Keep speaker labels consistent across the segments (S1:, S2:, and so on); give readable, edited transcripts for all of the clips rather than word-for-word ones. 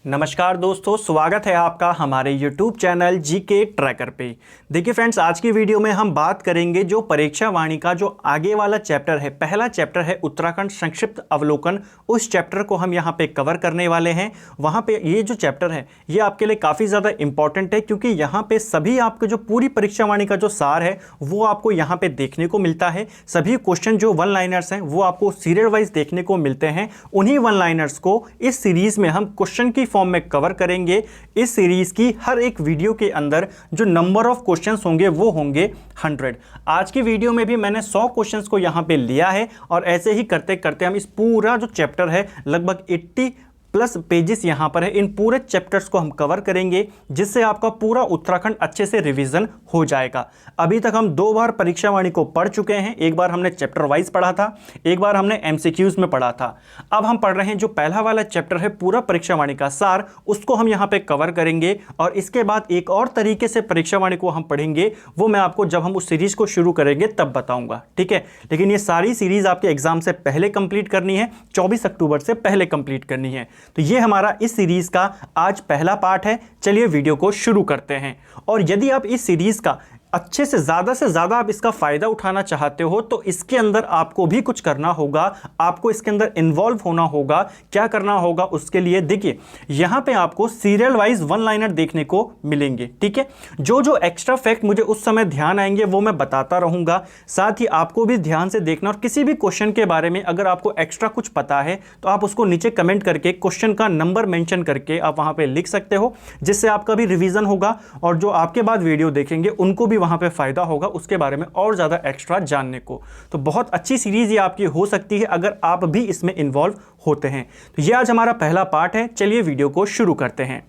S1: नमस्कार दोस्तों, स्वागत है आपका हमारे YouTube चैनल जीके ट्रैकर पे। देखिए फ्रेंड्स, आज की वीडियो में हम बात करेंगे जो परीक्षा वाणी का जो आगे वाला चैप्टर है, पहला चैप्टर है उत्तराखंड संक्षिप्त अवलोकन। उस चैप्टर को हम यहाँ पे कवर करने वाले हैं। वहाँ पे ये जो चैप्टर है ये आपके लिए काफ़ी ज़्यादा इंपॉर्टेंट है, क्योंकि यहाँ पे सभी आपके जो पूरी परीक्षा वाणी का जो सार है वो आपको यहाँ पे देखने को मिलता है। सभी क्वेश्चन जो वन लाइनर्स हैं वो आपको सीरियल वाइज देखने को मिलते हैं। उन्हीं वन लाइनर्स को इस सीरीज में हम क्वेश्चन की फॉर्म में कवर करेंगे। इस सीरीज की हर एक वीडियो के अंदर जो नंबर ऑफ क्वेश्चंस होंगे वो होंगे 100। आज की वीडियो में भी मैंने 100 क्वेश्चंस को यहां पे लिया है और ऐसे ही करते करते हम इस पूरा जो चैप्टर है लगभग 80 प्लस पेजेस यहां पर है, इन पूरे चैप्टर्स को हम कवर करेंगे, जिससे आपका पूरा उत्तराखंड अच्छे से रिवीजन हो जाएगा। अभी तक हम 2 बार परीक्षा वाणी को पढ़ चुके हैं। एक बार हमने चैप्टर वाइज पढ़ा था, एक बार हमने एमसीक्यूज में पढ़ा था। अब हम पढ़ रहे हैं जो पहला वाला चैप्टर है पूरा परीक्षा वाणी का सार, उसको हम यहाँ पे कवर करेंगे। और इसके बाद एक और तरीके से परीक्षा वाणी को हम पढ़ेंगे, वो मैं आपको जब हम उस सीरीज को शुरू करेंगे तब बताऊंगा, ठीक है। लेकिन ये सारी सीरीज आपके एग्जाम से पहले कंप्लीट करनी है, 24 अक्टूबर से पहले कंप्लीट करनी है। तो ये हमारा इस सीरीज का आज पहला पार्ट है। चलिए वीडियो को शुरू करते हैं। और यदि आप इस सीरीज का अच्छे से ज़्यादा आप इसका फ़ायदा उठाना चाहते हो तो इसके अंदर आपको भी कुछ करना होगा, आपको इसके अंदर इन्वॉल्व होना होगा। क्या करना होगा उसके लिए, देखिए यहाँ पे आपको सीरियल वाइज वन लाइनर देखने को मिलेंगे, ठीक है। जो जो एक्स्ट्रा फैक्ट मुझे उस समय ध्यान आएंगे वो मैं बताता रहूँगा। साथ ही आपको भी ध्यान से देखना, और किसी भी क्वेश्चन के बारे में अगर आपको एक्स्ट्रा कुछ पता है तो आप उसको नीचे कमेंट करके क्वेश्चन का नंबर मेंशन करके आप वहाँ पर लिख सकते हो, जिससे आपका भी रिविज़न होगा और जो आपके बाद वीडियो देखेंगे उनको भी वहां पे फायदा होगा उसके बारे में और ज्यादा एक्स्ट्रा जानने को। तो बहुत अच्छी सीरीज ये आपकी हो सकती है अगर आप भी इसमें इन्वॉल्व होते हैं। तो ये आज हमारा पहला पार्ट है। चलिए वीडियो को शुरू करते हैं।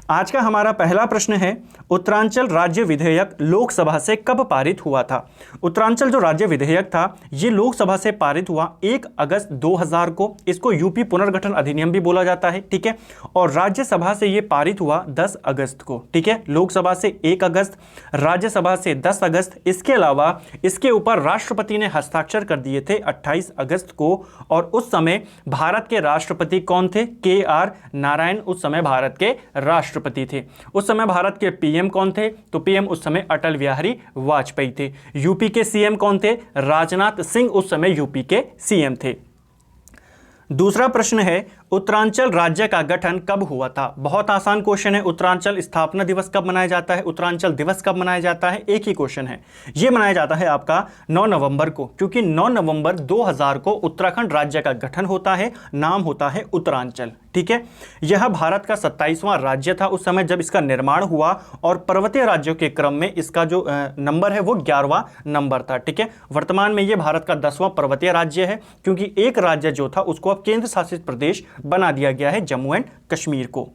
S1: आज का हमारा पहला प्रश्न है, उत्तरांचल राज्य विधेयक लोकसभा से कब पारित हुआ था। उत्तरांचल जो राज्य विधेयक था ये लोकसभा से पारित हुआ 1 अगस्त 2000 को। इसको यूपी पुनर्गठन अधिनियम भी बोला जाता है, ठीक है। और राज्यसभा से ये पारित हुआ 10 अगस्त को, ठीक है। लोकसभा से 1 अगस्त, राज्यसभा से 10 अगस्त। इसके अलावा इसके ऊपर राष्ट्रपति ने हस्ताक्षर कर दिए थे 28 अगस्त को। और उस समय भारत के राष्ट्रपति कौन थे? KR नारायण उस समय भारत के राष्ट्रपति थे। उस समय भारत के पीएम कौन थे? तो पीएम उस समय अटल बिहारी वाजपेयी थे। यूपी के सीएम कौन थे? राजनाथ सिंह उस समय यूपी के सीएम थे। दूसरा प्रश्न है, उत्तरांचल राज्य का गठन कब हुआ था। बहुत आसान क्वेश्चन है। उत्तरांचल स्थापना दिवस कब मनाया जाता है, उत्तरांचल दिवस कब मनाया जाता है, एक ही क्वेश्चन है। यह मनाया जाता है आपका 9 नवंबर को, क्योंकि 9 नवंबर 2000 को उत्तराखंड राज्य का गठन होता है। नाम होता है उत्तरांचल, ठीक है। यह भारत का 27वां राज्य था उस समय जब इसका निर्माण हुआ, और पर्वतीय राज्यों के क्रम में इसका जो नंबर है वो 11वां नंबर था, ठीक है। वर्तमान में यह भारत का 10वां पर्वतीय राज्य है, क्योंकि एक राज्य जो था उसको अब केंद्र शासित प्रदेश बना दिया गया है, जम्मू एंड कश्मीर को।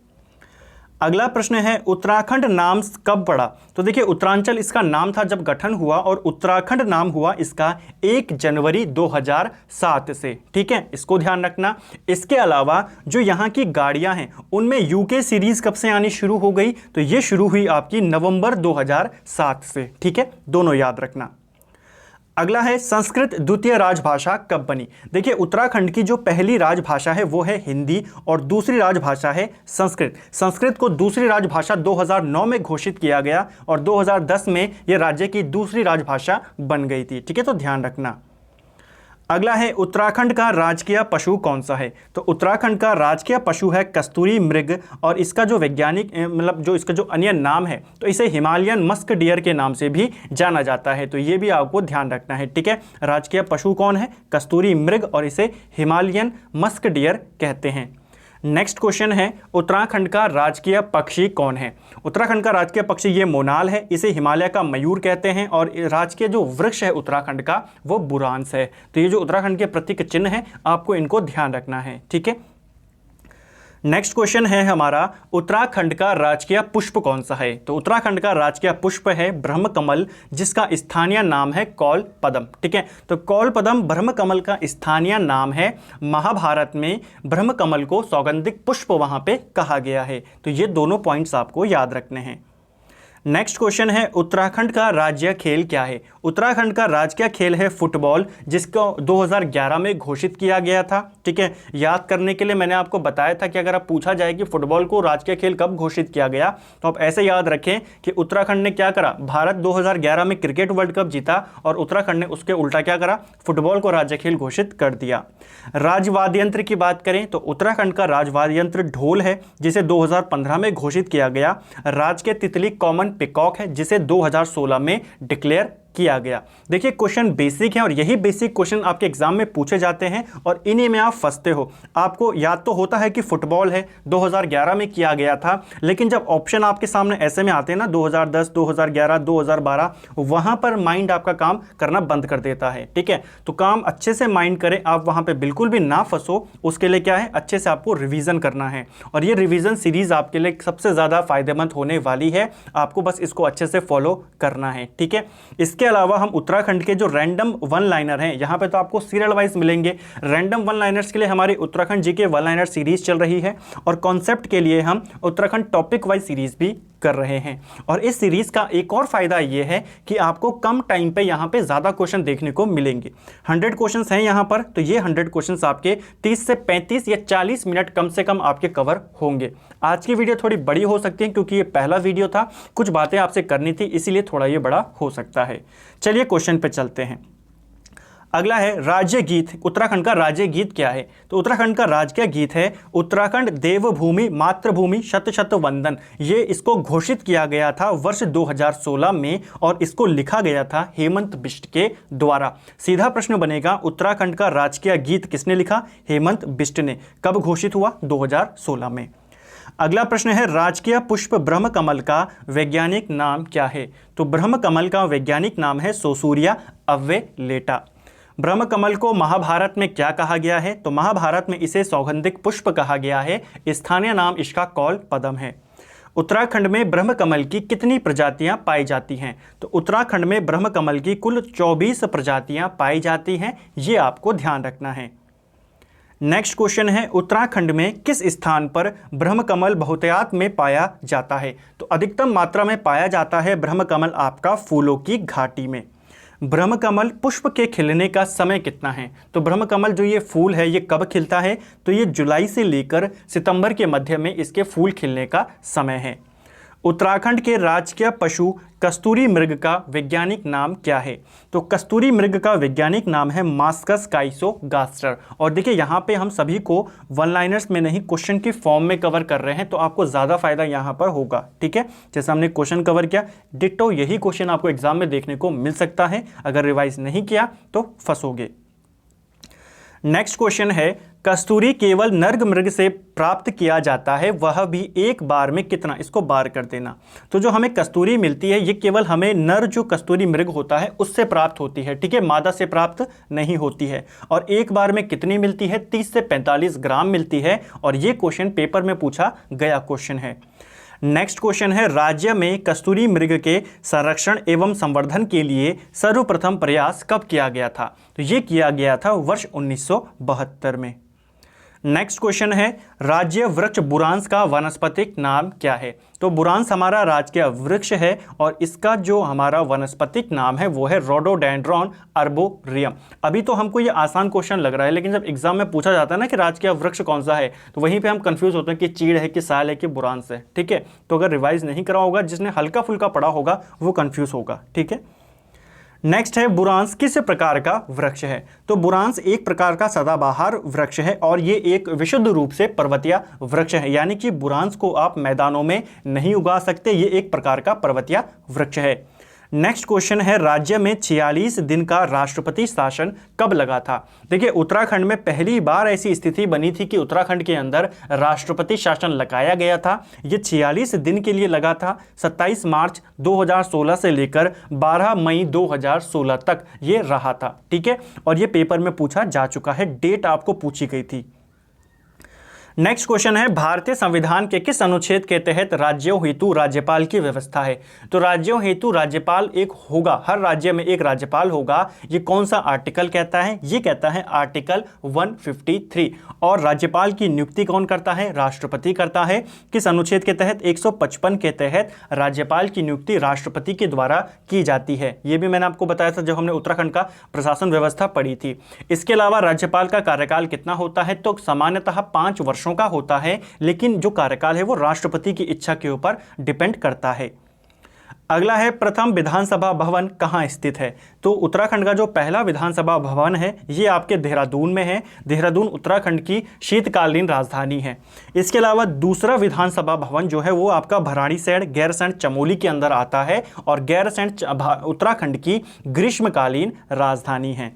S1: अगला प्रश्न है, उत्तराखंड नाम कब पड़ा। तो देखिए उत्तरांचल इसका नाम था जब गठन हुआ, और उत्तराखंड नाम हुआ इसका 1 जनवरी 2007 से, ठीक है। इसको ध्यान रखना। इसके अलावा जो यहाँ की गाड़ियाँ हैं उनमें यूके सीरीज कब से आनी शुरू हो गई, तो ये शुरू हुई आपकी नवंबर 2007 से, ठीक है। दोनों याद रखना। अगला है, संस्कृत द्वितीय राजभाषा कब बनी। देखिए उत्तराखंड की जो पहली राजभाषा है वो है हिंदी, और दूसरी राजभाषा है संस्कृत। संस्कृत को दूसरी राजभाषा 2009 में घोषित किया गया, और 2010 में यह राज्य की दूसरी राजभाषा बन गई थी, ठीक है। तो ध्यान रखना। अगला है, उत्तराखंड का राजकीय पशु कौन सा है। तो उत्तराखंड का राजकीय पशु है कस्तूरी मृग, और इसका जो वैज्ञानिक मतलब जो इसका जो अन्य नाम है तो इसे हिमालयन मस्क डियर के नाम से भी जाना जाता है। तो ये भी आपको ध्यान रखना है, ठीक है। राजकीय पशु कौन है? कस्तूरी मृग, और इसे हिमालयन मस्क डियर कहते हैं। नेक्स्ट क्वेश्चन है, उत्तराखंड का राजकीय पक्षी कौन है। उत्तराखंड का राजकीय पक्षी ये मोनाल है, इसे हिमालय का मयूर कहते हैं, और राजकीय जो वृक्ष है उत्तराखंड का वो बुरांस है। तो ये जो उत्तराखंड के प्रतीक चिन्ह है आपको इनको ध्यान रखना है, ठीक है। नेक्स्ट क्वेश्चन है हमारा, उत्तराखंड का राजकीय पुष्प कौन सा है। तो उत्तराखंड का राजकीय पुष्प है ब्रह्मकमल, जिसका स्थानीय नाम है कौल पदम, ठीक है। तो कौल पदम ब्रह्मकमल का स्थानीय नाम है। महाभारत में ब्रह्मकमल को सौगंधिक पुष्प वहां पे कहा गया है। तो ये दोनों पॉइंट्स आपको याद रखने हैं। नेक्स्ट क्वेश्चन है उत्तराखंड का राज्य खेल क्या है। उत्तराखंड का राजकीय खेल है फुटबॉल, जिसको 2011 में घोषित किया गया था। ठीक है, याद करने के लिए मैंने आपको बताया था कि अगर आप पूछा जाए कि फुटबॉल को राजकीय खेल कब घोषित किया गया, तो आप ऐसे याद रखें कि उत्तराखंड ने क्या करा, भारत 2011 में क्रिकेट वर्ल्ड कप जीता और उत्तराखंड ने उसके उल्टा क्या करा, फुटबॉल को राज्य खेल घोषित कर दिया। राजवाद्य यंत्र की बात करें तो उत्तराखंड का राजवाद्य यंत्र ढोल है, जिसे 2015 में घोषित किया गया। राज्य के तितली कॉमन पिकॉक है, जिसे 2016 में डिक्लेयर किया गया। देखिए क्वेश्चन बेसिक है और यही बेसिक क्वेश्चन आपके एग्जाम में पूछे जाते हैं और इन्हीं में आप फंसते हो। आपको याद तो होता है कि फुटबॉल है, 2011 में किया गया था, लेकिन जब ऑप्शन आपके सामने ऐसे में आते हैं ना 2010, 2011, 2012, वहां पर माइंड आपका काम करना बंद कर देता है। ठीक है, तो काम अच्छे से माइंड करें, आप वहां पर बिल्कुल भी ना फंसो। उसके लिए क्या है, अच्छे से आपको रिविजन करना है और ये रिविजन सीरीज आपके लिए सबसे ज्यादा फायदेमंद होने वाली है। आपको बस इसको अच्छे से फॉलो करना है। ठीक है, इसके अलावा हम उत्तराखंड के जो रैंडम वन लाइनर हैं, यहां पे तो आपको सीरियल वाइज मिलेंगे। रैंडम वन लाइनर्स के लिए हमारी Uttarakhand GK one liner series चल रही है और कॉन्सेप्ट के लिए हम उत्तराखंड टॉपिक वाइज सीरीज भी कर रहे हैं। और इस सीरीज का एक और फायदा यह है कि आपको कम टाइम पे यहां पे ज्यादा क्वेश्चन देखने को मिलेंगे। 100 क्वेश्चंस हैं यहां पर, तो ये 100 क्वेश्चंस आपके 30 से 35 या 40 मिनट कम से कम आपके कवर होंगे। आज की वीडियो थोड़ी बड़ी हो सकती है क्योंकि ये पहला वीडियो था, कुछ बातें आपसे करनी थी, इसीलिए थोड़ा ये बड़ा हो सकता है। चलिए क्वेश्चन पे चलते हैं। अगला है राज्य गीत। उत्तराखंड का राज्य गीत क्या है? तो उत्तराखंड का राजकीय गीत है उत्तराखंड देवभूमि मातृभूमि शत शत वंदन। ये इसको घोषित किया गया था वर्ष 2016 में और इसको लिखा गया था हेमंत बिष्ट के द्वारा। सीधा प्रश्न बनेगा, उत्तराखंड का राजकीय गीत किसने लिखा? हेमंत बिष्ट ने। कब घोषित हुआ? 2016 में। अगला प्रश्न है राजकीय पुष्प ब्रह्म कमल का वैज्ञानिक नाम क्या है? तो ब्रह्म कमल का वैज्ञानिक नाम है सोसूरिया अव्वेलेटा। ब्रह्म कमल को महाभारत में क्या कहा गया है? तो महाभारत में इसे सौगंधिक पुष्प कहा गया है। स्थानीय नाम इसका कौल पदम है। उत्तराखंड में ब्रह्म कमल की कितनी प्रजातियां पाई जाती हैं? तो उत्तराखंड में ब्रह्म कमल की कुल 24 प्रजातियां पाई जाती हैं, ये आपको ध्यान रखना है। नेक्स्ट क्वेश्चन है उत्तराखंड में किस स्थान पर ब्रह्म कमल बहुतायत में पाया जाता है? तो अधिकतम मात्रा में पाया जाता है ब्रह्म कमल आपका फूलों की घाटी में। ब्रह्म कमल पुष्प के खिलने का समय कितना है? तो ब्रह्म कमल जो ये फूल है ये कब खिलता है? तो ये जुलाई से लेकर सितंबर के मध्य में इसके फूल खिलने का समय है। उत्तराखंड के राजकीय पशु कस्तूरी मृग का वैज्ञानिक नाम क्या है? तो कस्तूरी मृग का वैज्ञानिक नाम है मास्कस काइसोगास्टर। और देखिए यहाँ पे हम सभी को वन लाइनर्स में नहीं क्वेश्चन की फॉर्म में कवर कर रहे हैं, तो आपको ज़्यादा फायदा यहाँ पर होगा। ठीक है, जैसे हमने क्वेश्चन कवर किया, डिट्टो यही क्वेश्चन आपको एग्जाम में देखने को मिल सकता है। अगर रिवाइज नहीं किया तो फंसोगे। नेक्स्ट क्वेश्चन है कस्तूरी केवल नर मृग से प्राप्त किया जाता है, वह भी एक बार में कितना? इसको बार कर देना। तो जो हमें कस्तूरी मिलती है ये केवल हमें नर जो कस्तूरी मृग होता है उससे प्राप्त होती है। ठीक है, मादा से प्राप्त नहीं होती है। और एक बार में कितनी मिलती है? 30 से 45 ग्राम मिलती है। और ये क्वेश्चन पेपर में पूछा गया क्वेश्चन है। नेक्स्ट क्वेश्चन है राज्य में कस्तूरी मृग के संरक्षण एवं संवर्धन के लिए सर्वप्रथम प्रयास कब किया गया था? तो ये किया गया था वर्ष 1972 में। नेक्स्ट क्वेश्चन है राज्य वृक्ष बुरांस का वानस्पतिक नाम क्या है? तो बुरांस हमारा राजकीय वृक्ष है और इसका जो हमारा वानस्पतिक नाम है वो है रोडोडेंड्रॉन अर्बोरियम। अभी तो हमको ये आसान क्वेश्चन लग रहा है, लेकिन जब एग्जाम में पूछा जाता है ना कि राजकीय वृक्ष कौन सा है, तो वहीं पे हम कंफ्यूज होते हैं कि चीड़ है कि साल है कि बुरांस है। ठीक है, तो अगर रिवाइज नहीं करा होगा, जिसने हल्का फुल्का पढ़ा होगा वो कंफ्यूज होगा। ठीक है, नेक्स्ट है बुरांस किस प्रकार का वृक्ष है? तो बुरांस एक प्रकार का सदाबहार वृक्ष है और ये एक विशुद्ध रूप से पर्वतीय वृक्ष है, यानी कि बुरांस को आप मैदानों में नहीं उगा सकते। ये एक प्रकार का पर्वतीय वृक्ष है। नेक्स्ट क्वेश्चन है राज्य में 46 दिन का राष्ट्रपति शासन कब लगा था? देखिए उत्तराखंड में पहली बार ऐसी स्थिति बनी थी कि उत्तराखंड के अंदर राष्ट्रपति शासन लगाया गया था। ये 46 दिन के लिए लगा था। 27 मार्च 2016 से लेकर 12 मई 2016 तक ये रहा था। ठीक है, और ये पेपर में पूछा जा चुका है, डेट आपको पूछी गई थी। नेक्स्ट क्वेश्चन है, भारतीय संविधान के किस अनुच्छेद के तहत राज्यों हेतु राज्यपाल की व्यवस्था है? तो राज्यों हेतु राज्यपाल एक होगा, हर राज्य में एक राज्यपाल होगा। ये कौन सा आर्टिकल कहता है? ये कहता है आर्टिकल 153। और राज्यपाल की नियुक्ति कौन करता है? राष्ट्रपति करता है। किस अनुच्छेद के तहत? 155 के तहत राज्यपाल की नियुक्ति राष्ट्रपति के द्वारा की जाती है। ये भी मैंने आपको बताया था जब हमने उत्तराखंड का प्रशासन व्यवस्था पढ़ी थी। इसके अलावा राज्यपाल का कार्यकाल कितना होता है? तो सामान्यतः 5 वर्षों का होता है, लेकिन जो कार्यकाल है वो राष्ट्रपति की इच्छा के ऊपर डिपेंड करता है। अगला है, प्रथम विधानसभा भवन कहाँ स्थित है? तो उत्तराखंड का जो पहला विधानसभा भवन है ये आपके देहरादून में है। देहरादून उत्तराखंड की शीतकालीन राजधानी है। इसके अलावा दूसरा विधानसभा भवन जो है वो आपका भराड़ीसैंण गैरसैंण चमोली के अंदर आता है, और गैरसैंण उत्तराखंड की ग्रीष्मकालीन राजधानी है।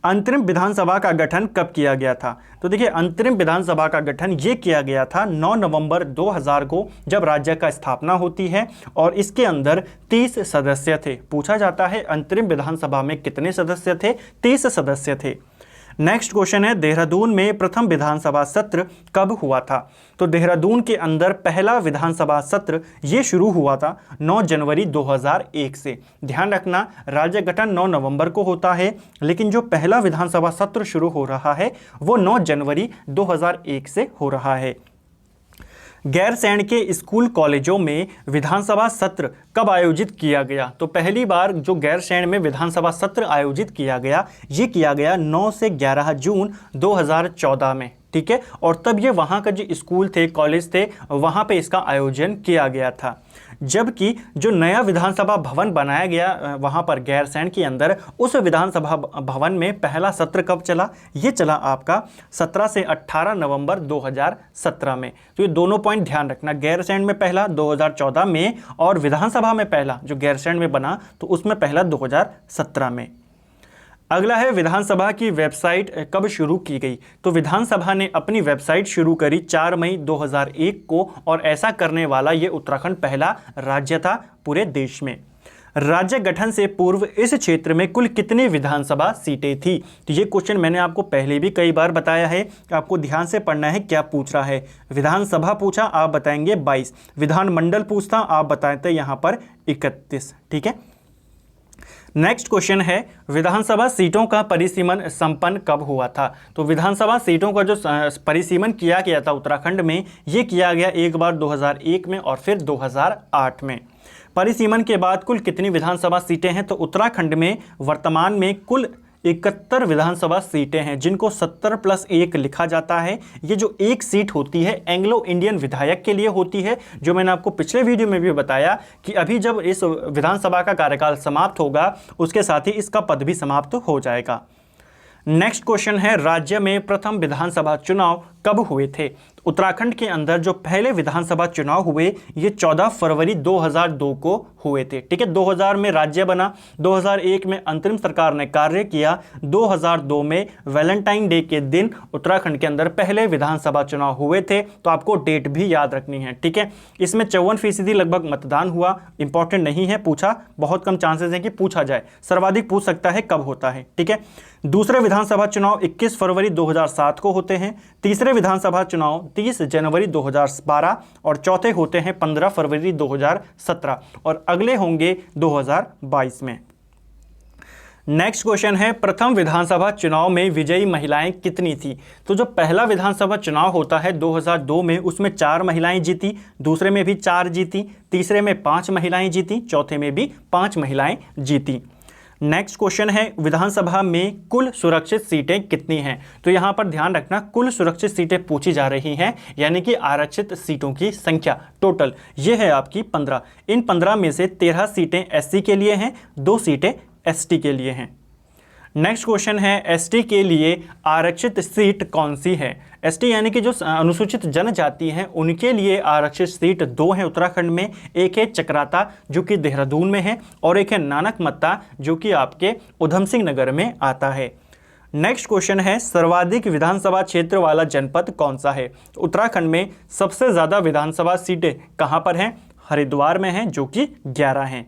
S1: अंतरिम विधानसभा का गठन कब किया गया था? तो देखिए, अंतरिम विधानसभा का गठन ये किया गया था 9 नवंबर 2000 को, जब राज्य का स्थापना होती है, और इसके अंदर 30 सदस्य थे। पूछा जाता है अंतरिम विधानसभा में कितने सदस्य थे? 30 सदस्य थे। नेक्स्ट क्वेश्चन है, देहरादून में प्रथम विधानसभा सत्र कब हुआ था? तो देहरादून के अंदर पहला विधानसभा सत्र ये शुरू हुआ था 9 जनवरी 2001 से। ध्यान रखना, राज्य गठन 9 नवंबर को होता है, लेकिन जो पहला विधानसभा सत्र शुरू हो रहा है वो 9 जनवरी 2001 से हो रहा है। गैरसैंण के स्कूल कॉलेजों में विधानसभा सत्र कब आयोजित किया गया? तो पहली बार जो गैरसैंण में विधानसभा सत्र आयोजित किया गया ये किया गया 9 से 11 जून 2014 में। ठीक है, और तब ये वहाँ का जो स्कूल थे, कॉलेज थे, वहाँ पे इसका आयोजन किया गया था। जबकि जो नया विधानसभा भवन बनाया गया वहाँ पर गैरसैंण के अंदर, उस विधानसभा भवन में पहला सत्र कब चला? ये चला आपका 17 से 18 नवंबर 2017 में। तो ये दोनों पॉइंट ध्यान रखना, गैरसैंण में पहला 2014 में, और विधानसभा में पहला जो गैरसैंण में बना तो उसमें पहला 2017 में। अगला है, विधानसभा की वेबसाइट कब शुरू की गई? तो विधानसभा ने अपनी वेबसाइट शुरू करी 4 मई 2001 को, और ऐसा करने वाला ये उत्तराखंड पहला राज्य था पूरे देश में। राज्य गठन से पूर्व इस क्षेत्र में कुल कितनी विधानसभा सीटें थी? तो ये क्वेश्चन मैंने आपको पहले भी कई बार बताया है, आपको ध्यान से पढ़ना है क्या पूछ रहा है। विधानसभा पूछा, आप बताएंगे 22। विधानमंडल पूछता, आप बताते यहाँ पर 31। ठीक है। नेक्स्ट क्वेश्चन है, विधानसभा सीटों का परिसीमन संपन्न कब हुआ था? तो विधानसभा सीटों का जो परिसीमन किया गया था उत्तराखंड में, ये किया गया एक बार 2001 में और फिर 2008 में। परिसीमन के बाद कुल कितनी विधानसभा सीटें हैं? तो उत्तराखंड में वर्तमान में कुल 71 विधानसभा सीटें हैं, जिनको 70+1 लिखा जाता है। ये जो एक सीट होती है एंग्लो इंडियन विधायक के लिए होती है, जो मैंने आपको पिछले वीडियो में भी बताया कि अभी जब इस विधानसभा का कार्यकाल समाप्त होगा उसके साथ ही इसका पद भी समाप्त हो जाएगा। नेक्स्ट क्वेश्चन है, राज्य में प्रथम विधानसभा चुनाव कब हुए थे? उत्तराखंड के अंदर जो पहले विधानसभा चुनाव हुए ये 14 फरवरी 2002 को हुए थे। ठीक है, 2000 में राज्य बना, 2001 में अंतरिम सरकार ने कार्य किया, 2002 में वैलेंटाइन डे के दिन उत्तराखंड के अंदर पहले विधानसभा चुनाव हुए थे। तो आपको डेट भी याद रखनी है। ठीक है, इसमें 54% लगभग मतदान हुआ। इंपॉर्टेंट नहीं है, पूछा, बहुत कम चांसेस हैं कि पूछा जाए, सर्वाधिक पूछ सकता है कब होता है। ठीक है, दूसरे विधानसभा चुनाव 21 फरवरी 2007 को होते हैं, तीसरे विधानसभा चुनाव 30 जनवरी 2012 और चौथे होते हैं 15 फरवरी 2017 और अगले होंगे 2022 में। नेक्स्ट क्वेश्चन है, प्रथम विधानसभा चुनाव में विजयी महिलाएं कितनी थी? तो जो पहला विधानसभा चुनाव होता है 2002 में, उसमें 4 महिलाएं जीती, दूसरे में भी 4 जीती, तीसरे में 5 महिलाएं जीती, चौथे में भी 5 महिलाएं जीती। नेक्स्ट क्वेश्चन है, विधानसभा में कुल सुरक्षित सीटें कितनी हैं? तो यहां पर ध्यान रखना, कुल सुरक्षित सीटें पूछी जा रही हैं, यानी कि आरक्षित सीटों की संख्या टोटल ये है आपकी 15। इन 15 में से 13 सीटें एससी के लिए हैं, 2 सीटें एसटी के लिए हैं। नेक्स्ट क्वेश्चन है, एसटी के लिए आरक्षित सीट कौन सी है? एसटी यानी कि जो अनुसूचित जनजाति हैं उनके लिए आरक्षित सीट 2 हैं उत्तराखंड में। एक है चक्राता जो कि देहरादून में है, और एक है नानकमत्ता जो कि आपके उधम सिंह नगर में आता है। नेक्स्ट क्वेश्चन है, सर्वाधिक विधानसभा क्षेत्र वाला जनपद कौन सा है? उत्तराखंड में सबसे ज़्यादा विधानसभा सीटें कहाँ पर हैं? हरिद्वार में हैं, जो कि 11 हैं।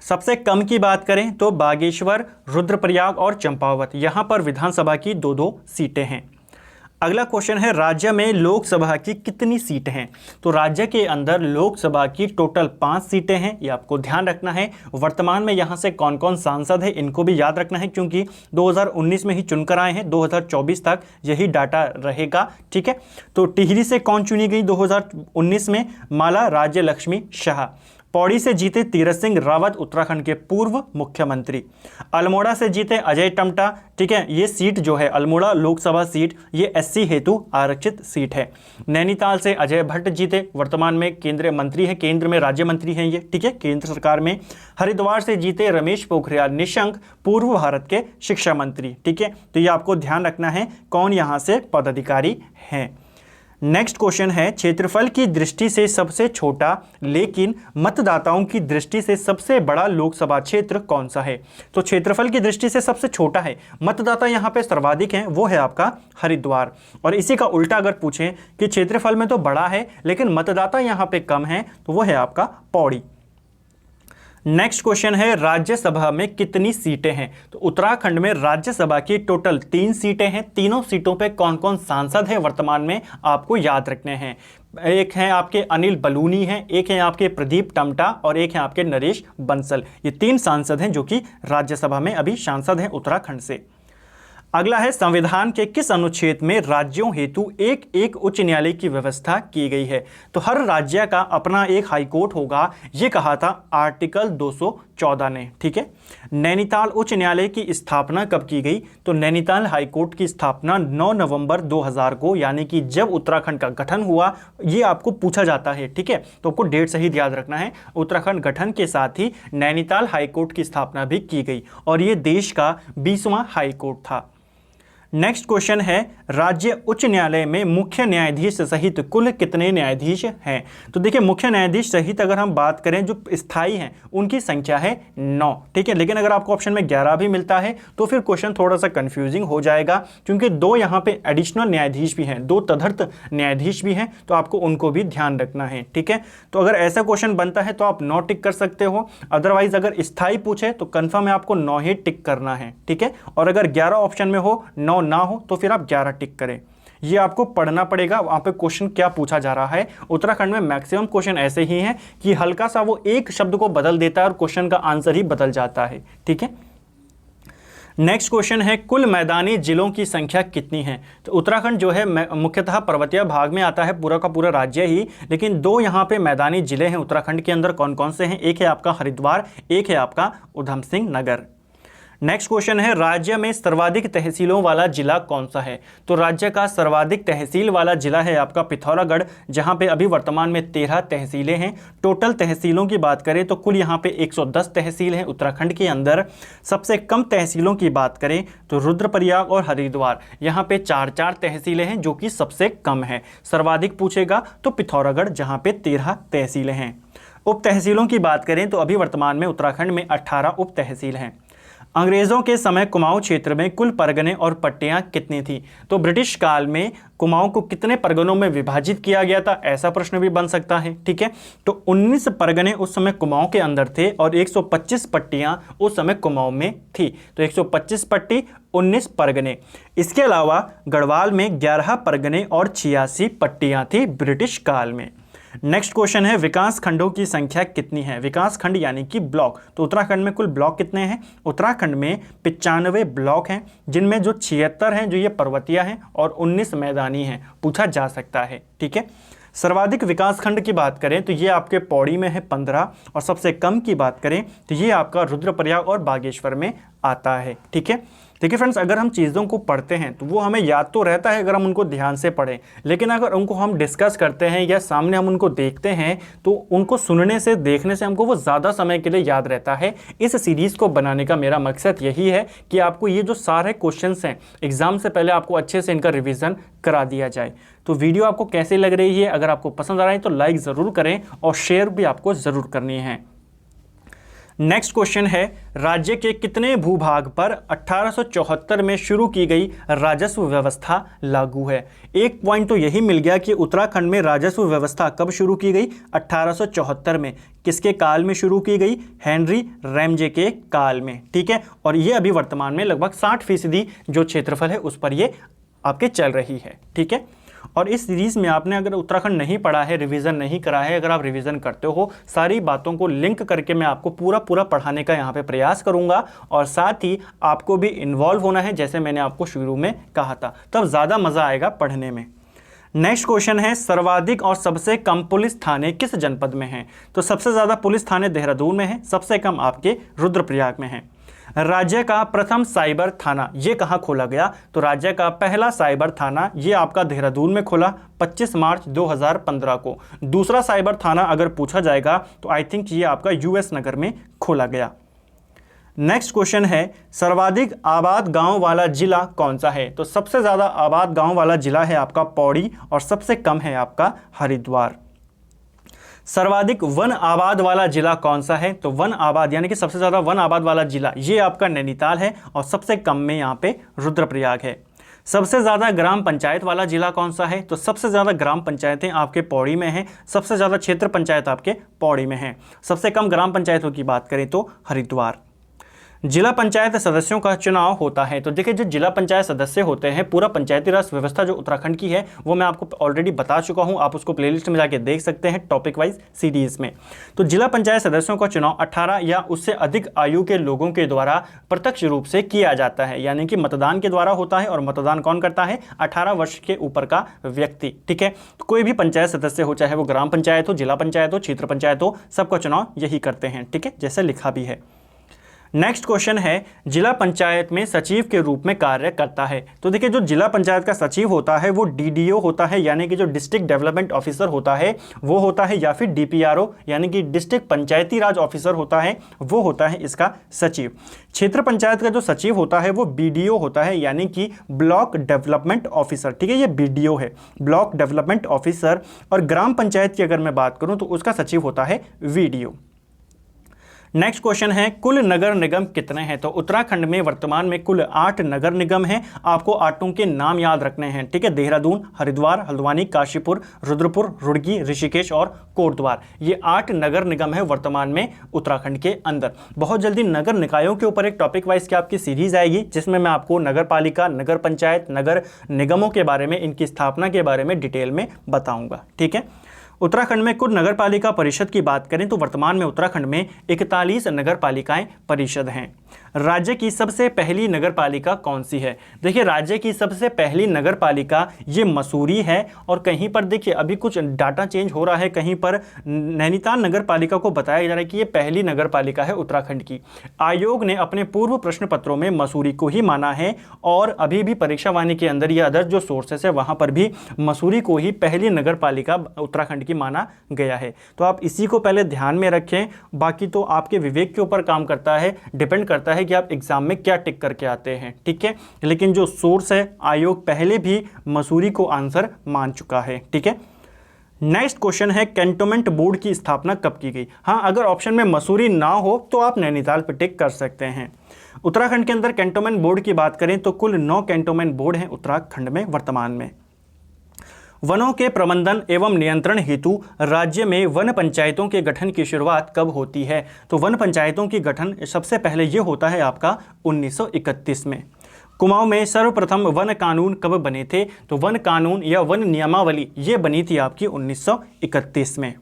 S1: सबसे कम की बात करें तो बागेश्वर, रुद्रप्रयाग और चंपावत, यहाँ पर विधानसभा की 2-2 सीटें हैं। अगला क्वेश्चन है राज्य में लोकसभा की कितनी सीट हैं। तो राज्य के अंदर लोकसभा की टोटल 5 सीटें हैं, ये आपको ध्यान रखना है। वर्तमान में यहाँ से कौन कौन सांसद है इनको भी याद रखना है, क्योंकि 2019 में ही चुनकर आए हैं, 2024 तक यही डाटा रहेगा। ठीक है, तो टिहरी से कौन चुनी गई 2019 में? माला राज्य लक्ष्मी शाह। पौड़ी से जीते तीरथ सिंह रावत, उत्तराखंड के पूर्व मुख्यमंत्री। अल्मोड़ा से जीते अजय टम्टा। ठीक है, ये सीट जो है अल्मोड़ा लोकसभा सीट, ये एससी हेतु आरक्षित सीट है। नैनीताल से अजय भट्ट जीते, वर्तमान में केंद्रीय मंत्री हैं, केंद्र में राज्य मंत्री हैं ये। ठीक है, केंद्र सरकार में। हरिद्वार से जीते रमेश पोखरियाल निशंक, पूर्व भारत के शिक्षा मंत्री। ठीक है, तो ये आपको ध्यान रखना है कौन यहाँ से पदाधिकारी हैं। नेक्स्ट क्वेश्चन है क्षेत्रफल की दृष्टि से सबसे छोटा लेकिन मतदाताओं की दृष्टि से सबसे बड़ा लोकसभा क्षेत्र कौन सा है? तो क्षेत्रफल की दृष्टि से सबसे छोटा है, मतदाता यहाँ पे सर्वाधिक हैं, वो है आपका हरिद्वार। और इसी का उल्टा अगर पूछें कि क्षेत्रफल में तो बड़ा है लेकिन मतदाता यहाँ पे कम है, तो वो है आपका पौड़ी। नेक्स्ट क्वेश्चन है राज्यसभा में कितनी सीटें हैं? तो उत्तराखंड में राज्यसभा की टोटल 3 सीटें हैं। तीनों सीटों पे कौन कौन सांसद है वर्तमान में आपको याद रखने हैं। एक है आपके अनिल बलूनी हैं, एक है आपके प्रदीप टम्टा और एक है आपके नरेश बंसल। ये 3 सांसद हैं जो कि राज्यसभा में अभी सांसद हैं उत्तराखंड से। अगला है संविधान के किस अनुच्छेद में राज्यों हेतु एक एक उच्च न्यायालय की व्यवस्था की गई है? तो हर राज्य का अपना एक हाईकोर्ट होगा, ये कहा था आर्टिकल 214 ने। ठीक है, नैनीताल उच्च न्यायालय की स्थापना कब की गई? तो नैनीताल हाईकोर्ट की स्थापना 9 नवंबर 2000 को, यानी कि जब उत्तराखंड का गठन हुआ, ये आपको पूछा जाता है। ठीक है, तो आपको डेट सही याद रखना है। उत्तराखंड गठन के साथ ही नैनीताल हाईकोर्ट की स्थापना भी की गई और ये देश का 20वां हाईकोर्ट था। नेक्स्ट क्वेश्चन है राज्य उच्च न्यायालय में मुख्य न्यायाधीश सहित कुल कितने न्यायाधीश हैं? तो देखिए मुख्य न्यायाधीश सहित अगर हम बात करें जो स्थायी हैं उनकी संख्या है 9। ठीक है, लेकिन अगर आपको ऑप्शन में 11 भी मिलता है तो फिर क्वेश्चन थोड़ा सा कंफ्यूजिंग हो जाएगा, क्योंकि 2 यहाँ पे एडिशनल न्यायाधीश भी हैं, 2 तदर्थ न्यायाधीश भी हैं, तो आपको उनको भी ध्यान रखना है। ठीक है, तो अगर ऐसा क्वेश्चन बनता है तो आप 9 टिक कर सकते हो, अदरवाइज अगर स्थायी पूछे तो कन्फर्म है आपको 9 ही टिक करना है। ठीक है, और अगर 11 ऑप्शन में हो 9 ना हो तो फिर आप 11 टिक करें। ये आपको पढ़ना पड़ेगा वहां पे क्वेश्चन क्या पूछा जा रहा है। उत्तराखंड में मैक्सिमम क्वेश्चन ऐसे ही हैं कि हल्का सा वो एक शब्द को बदल देता है और क्वेश्चन का आंसर ही बदल जाता है। ठीक है, नेक्स्ट क्वेश्चन है कुल मैदानी जिलों की संख्या कितनी है? तो उत्तराखंड जो है मुख्यतः पर्वतीय भाग में आता है, पूरा का पूरा राज्य ही, लेकिन 2 यहाँ पे मैदानी जिले हैं उत्तराखंड के अंदर। कौन कौन से हैं? एक है आपका हरिद्वार, एक है आपका उधम सिंह नगर। नेक्स्ट क्वेश्चन है राज्य में सर्वाधिक तहसीलों वाला जिला कौन सा है? तो राज्य का सर्वाधिक तहसील वाला जिला है आपका पिथौरागढ़, जहां पे अभी वर्तमान में 13 तहसीलें हैं। टोटल तहसीलों की बात करें तो कुल यहां पे 110 तहसील हैं उत्तराखंड के अंदर। सबसे कम तहसीलों की बात करें तो रुद्रप्रयाग और हरिद्वार, यहाँ पे 4 तहसीलें हैं जो कि सबसे कम है। सर्वाधिक पूछेगा तो पिथौरागढ़, जहाँ पे 13 तहसीलें हैं। उप तहसीलों की बात करें तो अभी वर्तमान में उत्तराखंड में 18 उप तहसील हैं। अंग्रेजों के समय कुमाऊं क्षेत्र में कुल परगने और पट्टियां कितनी थी? तो ब्रिटिश काल में कुमाऊं को कितने परगनों में विभाजित किया गया था, ऐसा प्रश्न भी बन सकता है। ठीक है, तो 19 परगने उस समय कुमाऊं के अंदर थे और 125 पट्टियां उस समय कुमाऊं में थी। तो 125 पट्टी 19 परगने। इसके अलावा गढ़वाल में 11 परगने और 86 पट्टियां थी ब्रिटिश काल में। नेक्स्ट क्वेश्चन है विकास खंडों की संख्या कितनी है? विकास खंड यानी कि ब्लॉक। तो उत्तराखंड में कुल ब्लॉक कितने हैं? उत्तराखंड में 95 ब्लॉक हैं, जिनमें जो 76 हैं जो ये पर्वतीय हैं और 19 मैदानी हैं, पूछा जा सकता है। ठीक है, सर्वाधिक विकास खंड की बात करें तो ये आपके पौड़ी में है 15, और सबसे कम की बात करें तो ये आपका रुद्रप्रयाग और बागेश्वर में आता है। ठीक है, देखिए फ्रेंड्स, अगर हम चीज़ों को पढ़ते हैं तो वो हमें याद तो रहता है अगर हम उनको ध्यान से पढ़ें, लेकिन अगर उनको हम डिस्कस करते हैं या सामने हम उनको देखते हैं तो उनको सुनने से, देखने से हमको वो ज़्यादा समय के लिए याद रहता है। इस सीरीज़ को बनाने का मेरा मकसद यही है कि आपको ये जो सारे क्वेश्चंस हैं एग्ज़ाम से पहले आपको अच्छे से इनका रिविज़न करा दिया जाए। तो वीडियो आपको कैसी लग रही है? अगर आपको पसंद आ रहा है तो लाइक ज़रूर करें और शेयर भी आपको ज़रूर करनी है। नेक्स्ट क्वेश्चन है राज्य के कितने भूभाग पर 1874 में शुरू की गई राजस्व व्यवस्था लागू है? एक पॉइंट तो यही मिल गया कि उत्तराखंड में राजस्व व्यवस्था कब शुरू की गई? 1874 में। किसके काल में शुरू की गई? हेनरी रैमजे के काल में। ठीक है, और ये अभी वर्तमान में लगभग 60% जो क्षेत्रफल है उस पर ये आपके चल रही है। ठीक है, और इस सीरीज़ में आपने अगर उत्तराखंड नहीं पढ़ा है, रिवीजन नहीं करा है, अगर आप रिवीजन करते हो, सारी बातों को लिंक करके मैं आपको पूरा पढ़ाने का यहाँ पे प्रयास करूँगा, और साथ ही आपको भी इन्वॉल्व होना है, जैसे मैंने आपको शुरू में कहा था, तब ज़्यादा मज़ा आएगा पढ़ने में। नेक्स्ट क्वेश्चन है, सर्वाधिक और सबसे कम पुलिस थाने किस जनपद में हैं? तो सबसे ज़्यादा पुलिस थाने देहरादून में है, सबसे कम आपके रुद्रप्रयाग में है। राज्य का प्रथम साइबर थाना ये कहाँ खोला गया? तो राज्य का पहला साइबर थाना ये आपका देहरादून में खोला 25 मार्च 2015 को। दूसरा साइबर थाना अगर पूछा जाएगा तो आई थिंक ये आपका यूएस नगर में खोला गया। नेक्स्ट क्वेश्चन है, सर्वाधिक आबाद गांव वाला जिला कौन सा है? तो सबसे ज़्यादा आबाद गांव वाला जिला है आपका पौड़ी, और सबसे कम है आपका हरिद्वार। सर्वाधिक वन आबाद वाला जिला कौन सा है? तो वन आबाद यानी कि सबसे ज़्यादा वन आबाद वाला जिला ये आपका नैनीताल है, और सबसे कम में यहाँ पे रुद्रप्रयाग है। सबसे ज़्यादा ग्राम पंचायत वाला जिला कौन सा है? तो सबसे ज़्यादा ग्राम पंचायतें आपके पौड़ी में हैं, सबसे ज़्यादा क्षेत्र पंचायत आपके पौड़ी में हैं। सबसे कम ग्राम पंचायतों की बात करें तो हरिद्वार। जिला पंचायत सदस्यों का चुनाव होता है। तो देखिए, जो जिला पंचायत सदस्य होते हैं, पूरा पंचायती राज व्यवस्था जो उत्तराखंड की है वो मैं आपको ऑलरेडी बता चुका हूं, आप उसको प्लेलिस्ट में जाके देख सकते हैं टॉपिक वाइज सीरीज में। तो जिला पंचायत सदस्यों का चुनाव 18 या उससे अधिक आयु के लोगों के द्वारा प्रत्यक्ष रूप से किया जाता है, यानी कि मतदान के द्वारा होता है। और मतदान कौन करता है? 18 वर्ष के ऊपर का व्यक्ति। ठीक है, तो कोई भी पंचायत सदस्य हो, चाहे वो ग्राम पंचायत हो, जिला पंचायत हो, क्षेत्र पंचायत हो, सबका चुनाव यही करते हैं। ठीक है, जैसे लिखा भी है। नेक्स्ट क्वेश्चन है, जिला पंचायत में सचिव के रूप में कार्य करता है। तो देखिए, जो जिला पंचायत का सचिव होता है वो डीडीओ होता है, यानी कि जो डिस्ट्रिक्ट डेवलपमेंट ऑफिसर होता है वो होता है, या फिर डीपीआरओ यानी कि डिस्ट्रिक्ट पंचायती राज ऑफिसर होता है, वो होता है इसका सचिव। क्षेत्र पंचायत का जो सचिव होता है वो बीडीओ होता है, यानी कि ब्लॉक डेवलपमेंट ऑफिसर। ठीक है, ये बीडीओ है, ब्लॉक डेवलपमेंट ऑफिसर। और ग्राम पंचायत की अगर मैं बात करूं तो उसका सचिव होता है वीडीओ। नेक्स्ट क्वेश्चन है, कुल नगर निगम कितने हैं? तो उत्तराखंड में वर्तमान में कुल 8 नगर निगम हैं। आपको 8 के नाम याद रखने हैं। ठीक है, देहरादून, हरिद्वार, हल्द्वानी, काशीपुर, रुद्रपुर, रुड़की, ऋषिकेश और कोटद्वार, ये 8 नगर निगम है वर्तमान में उत्तराखंड के अंदर। बहुत जल्दी नगर निकायों के ऊपर एक टॉपिक वाइज की आपकी सीरीज आएगी, जिसमें मैं आपको नगर पालिका, नगर पंचायत, नगर निगमों के बारे में, इनकी स्थापना के बारे में डिटेल में बताऊंगा। ठीक है, उत्तराखंड में कुल नगर पालिका परिषद की बात करें तो वर्तमान में उत्तराखंड में 41 नगर पालिकाएं परिषद हैं। राज्य की सबसे पहली नगर पालिका कौन सी है? देखिए, राज्य की सबसे पहली नगर पालिका ये मसूरी है, और कहीं पर देखिए अभी कुछ डाटा चेंज हो रहा है, कहीं पर नैनीताल नगर पालिका को बताया जा रहा है कि ये पहली नगर पालिका है उत्तराखंड की। आयोग ने अपने पूर्व प्रश्न पत्रों में मसूरी को ही माना है, और अभी भी परीक्षा वाणी के अंदर या अदर जो सोर्सेस है वहां पर भी मसूरी को ही पहली नगर पालिका उत्तराखंड की माना गया है। तो आप इसी को पहले ध्यान में रखें, बाकी तो आपके विवेक के ऊपर काम करता है, डिपेंड करता है कि आप एग्जाम में क्या टिक करके आते हैं। ठीक है, लेकिन जो सोर्स है, आयोग पहले भी मसूरी को आंसर मान चुका है। ठीक है, नेक्स्ट क्वेश्चन है, कैंटोनमेंट बोर्ड की स्थापना कब की गई? हाँ, अगर ऑप्शन में मसूरी ना हो तो आप नैनीताल पर टिक कर सकते हैं। उत्तराखंड के अंदर कैंटोनमेंट बोर्ड की बात करें तो कुल 9 कैंटोनमेंट बोर्ड हैं उत्तराखंड में वर्तमान में। वनों के प्रबंधन एवं नियंत्रण हेतु राज्य में वन पंचायतों के गठन की शुरुआत कब होती है? तो वन पंचायतों की गठन सबसे पहले ये होता है आपका 1931 में। कुमाऊं में सर्वप्रथम वन कानून कब बने थे? तो वन कानून या वन नियमावली ये बनी थी आपकी 1931 में।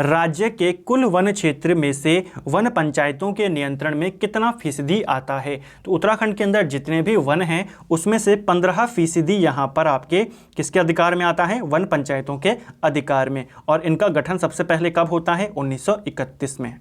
S1: राज्य के कुल वन क्षेत्र में से वन पंचायतों के नियंत्रण में कितना फीसदी आता है? तो उत्तराखंड के अंदर जितने भी वन हैं उसमें से 15% यहाँ पर आपके किसके अधिकार में आता है? वन पंचायतों के अधिकार में। और इनका गठन सबसे पहले कब होता है? 1931 में।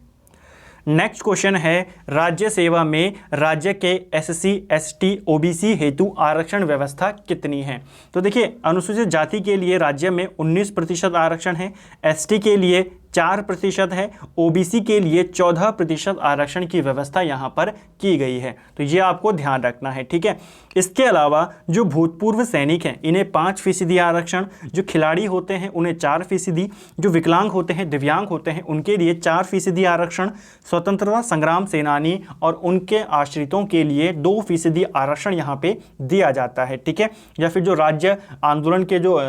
S1: नेक्स्ट क्वेश्चन है, राज्य सेवा में राज्य के SC, ST, OBC हेतु आरक्षण व्यवस्था कितनी है? तो देखिए, अनुसूचित जाति के लिए राज्य में 19% आरक्षण है, ST के लिए 4% है, OBC के लिए 14% आरक्षण की व्यवस्था यहाँ पर की गई है। तो ये आपको ध्यान रखना है। ठीक है, इसके अलावा जो भूतपूर्व सैनिक हैं इन्हें 5% आरक्षण, जो खिलाड़ी होते हैं उन्हें 4%, जो विकलांग होते हैं, दिव्यांग होते हैं उनके लिए 4% आरक्षण, स्वतंत्रता संग्राम सेनानी और उनके आश्रितों के लिए 2% आरक्षण यहाँ पे दिया जाता है। ठीक है, या फिर जो राज्य आंदोलन के जो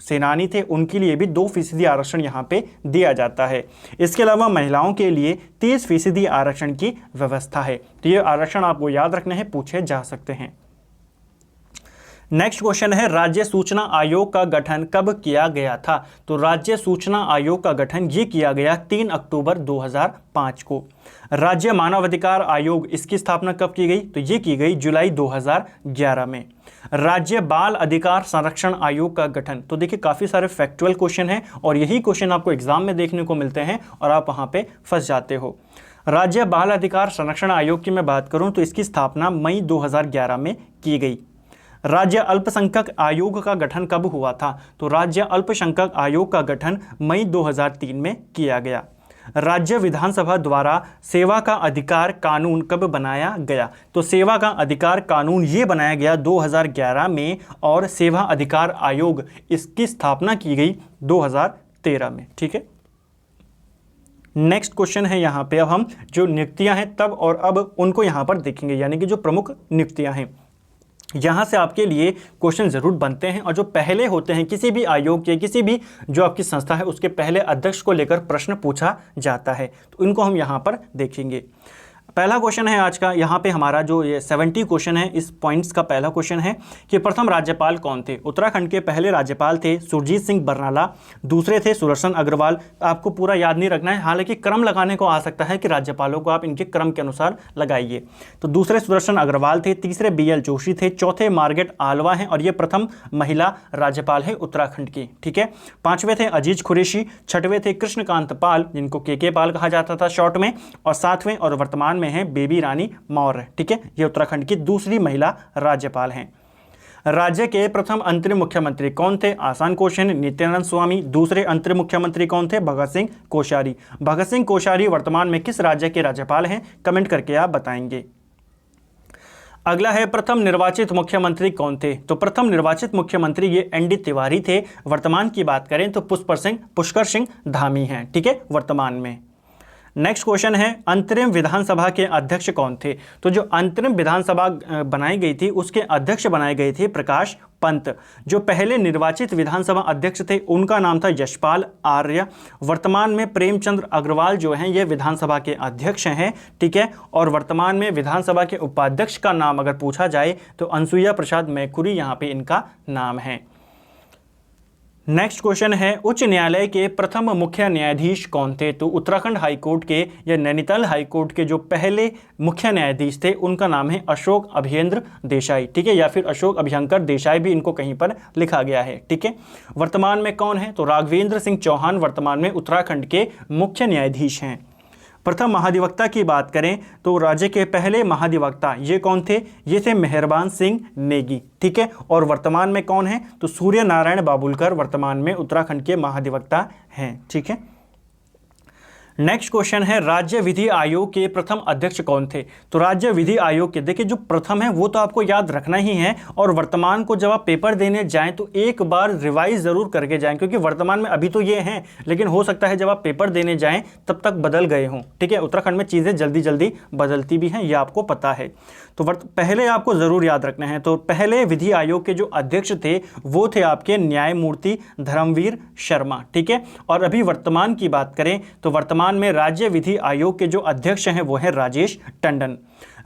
S1: सेनानी थे उनके लिए भी 2% आरक्षण यहाँ पे दिया जाता है। इसके अलावा महिलाओं के लिए 30% आरक्षण की व्यवस्था है। तो ये आरक्षण आपको याद रखने हैं, पूछे जा सकते हैं। नेक्स्ट क्वेश्चन है राज्य सूचना आयोग का गठन कब किया गया था? तो राज्य सूचना आयोग का गठन ये किया गया 3 अक्टूबर 2005 को। राज्य मानवाधिकार आयोग, इसकी स्थापना कब की गई? तो ये की गई जुलाई 2011 में। राज्य बाल अधिकार संरक्षण आयोग का गठन, तो देखिए काफी सारे फैक्चुअल क्वेश्चन हैं और यही क्वेश्चन आपको एग्जाम में देखने को मिलते हैं और आप वहां पे फंस जाते हो। राज्य बाल अधिकार संरक्षण आयोग की मैं बात करूं तो इसकी स्थापना मई 2011 में की गई। राज्य अल्पसंख्यक आयोग का गठन कब हुआ था? तो राज्य अल्पसंख्यक आयोग का गठन मई 2003 में किया गया। राज्य विधानसभा द्वारा सेवा का अधिकार कानून कब बनाया गया? तो सेवा का अधिकार कानून ये बनाया गया 2011 में और सेवा अधिकार आयोग इसकी स्थापना की गई 2013 में। ठीक है, नेक्स्ट क्वेश्चन है यहाँ पे, अब हम जो नियुक्तियां हैं तब और अब उनको यहाँ पर देखेंगे, यानी कि जो प्रमुख नियुक्तियां हैं यहाँ से आपके लिए क्वेश्चन जरूर बनते हैं और जो पहले होते हैं किसी भी आयोग के, किसी भी जो आपकी संस्था है उसके पहले अध्यक्ष को लेकर प्रश्न पूछा जाता है, तो इनको हम यहाँ पर देखेंगे। पहला क्वेश्चन है आज का, यहाँ पे हमारा जो ये 70 क्वेश्चन है, इस पॉइंट्स का पहला क्वेश्चन है कि प्रथम राज्यपाल कौन थे? उत्तराखंड के पहले राज्यपाल थे सुरजीत सिंह बरनाला, दूसरे थे सुदर्शन अग्रवाल। आपको पूरा याद नहीं रखना है, हालांकि क्रम लगाने को आ सकता है कि राज्यपालों को आप इनके क्रम के अनुसार लगाइए। तो दूसरे सुदर्शन अग्रवाल थे, तीसरे BL जोशी थे, चौथे मार्गरेट आलवा हैं और ये प्रथम महिला राज्यपाल है उत्तराखंड की। ठीक है, पांचवें थे अजीज कुरैशी, छठवें थे कृष्णकांत पाल जिनको KK पाल कहा जाता था शॉर्ट में, और सातवें और वर्तमान में है बेबी रानी मौर्य। ठीक है, ये उत्तराखंड की दूसरी महिला राज्यपाल हैं। राज्य के प्रथम अंतरिम मुख्यमंत्री कौन थे? आसान क्वेश्चन, नित्यानंद स्वामी। दूसरे अंतरिम मुख्यमंत्री कौन थे? भगत सिंह कोश्यारी। भगत सिंह कोश्यारी वर्तमान में किस राज्य के राज्यपाल हैं? कमेंट करके आप बताएंगे। अगला है प्रथम निर्वाचित मुख्यमंत्री कौन थे? तो प्रथम निर्वाचित मुख्यमंत्री ये ND तिवारी थे। वर्तमान की बात करें तो पुष्कर सिंह धामी हैं। ठीक है, वर्तमान में। नेक्स्ट क्वेश्चन है अंतरिम विधानसभा के अध्यक्ष कौन थे? तो जो अंतरिम विधानसभा बनाई गई थी उसके अध्यक्ष बनाए गए थे प्रकाश पंत। जो पहले निर्वाचित विधानसभा अध्यक्ष थे उनका नाम था यशपाल आर्य। वर्तमान में प्रेमचंद्र अग्रवाल जो हैं ये विधानसभा के अध्यक्ष हैं। ठीक है, और वर्तमान में विधानसभा के उपाध्यक्ष का नाम अगर पूछा जाए तो अनसुईया प्रसाद मैखुरी यहाँ पे इनका नाम है। नेक्स्ट क्वेश्चन है उच्च न्यायालय के प्रथम मुख्य न्यायाधीश कौन थे? तो उत्तराखंड हाईकोर्ट के या नैनीताल हाईकोर्ट के जो पहले मुख्य न्यायाधीश थे उनका नाम है अशोक अभयेंद्र देसाई। ठीक है, या फिर अशोक अभयंकर देसाई भी इनको कहीं पर लिखा गया है। ठीक है, वर्तमान में कौन है? तो राघवेंद्र सिंह चौहान वर्तमान में उत्तराखंड के मुख्य न्यायाधीश हैं। प्रथम महाधिवक्ता की बात करें तो राज्य के पहले महाधिवक्ता ये कौन थे? ये थे मेहरबान सिंह नेगी। ठीक है, और वर्तमान में कौन है? तो सूर्य नारायण बाबुलकर वर्तमान में उत्तराखंड के महाधिवक्ता हैं। ठीक है, नेक्स्ट क्वेश्चन है राज्य विधि आयोग के प्रथम अध्यक्ष कौन थे? तो राज्य विधि आयोग के देखिए जो प्रथम है वो तो आपको याद रखना ही है, और वर्तमान को जब आप पेपर देने जाएं तो एक बार रिवाइज जरूर करके जाएं, क्योंकि वर्तमान में अभी तो ये हैं लेकिन हो सकता है जब आप पेपर देने जाएं तब तक बदल गए हों। ठीक है, उत्तराखंड में चीज़ें जल्दी जल्दी बदलती भी हैं, ये आपको पता है। तो पहले आपको ज़रूर याद रखना है। तो पहले विधि आयोग के जो अध्यक्ष थे वो थे आपके न्यायमूर्ति धर्मवीर शर्मा। ठीक है, और अभी वर्तमान की बात करें तो वर्तमान में राज्य विधि आयोग के जो अध्यक्ष हैं वो हैं राजेश टंडन।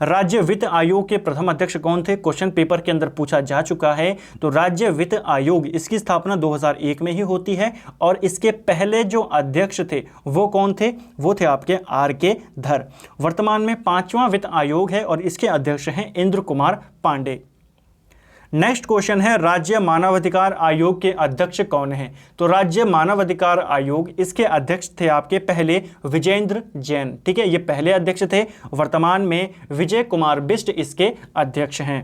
S1: राज्य वित्त आयोग के प्रथम अध्यक्ष कौन थे? क्वेश्चन पेपर के अंदर पूछा जा चुका है। तो राज्य वित्त आयोग इसकी स्थापना 2001 में ही होती है और इसके पहले जो अध्यक्ष थे वो कौन थे? वो थे आपके RK धर। वर्तमान में 5वां वित्त आयोग है और इसके अध्यक्ष हैं इंद्र कुमार पांडे। नेक्स्ट क्वेश्चन है राज्य मानवाधिकार आयोग के अध्यक्ष कौन है? तो राज्य मानवाधिकार आयोग इसके अध्यक्ष थे आपके पहले विजेंद्र जैन। ठीक है, ये पहले अध्यक्ष थे। वर्तमान में विजय कुमार बिष्ट इसके अध्यक्ष हैं।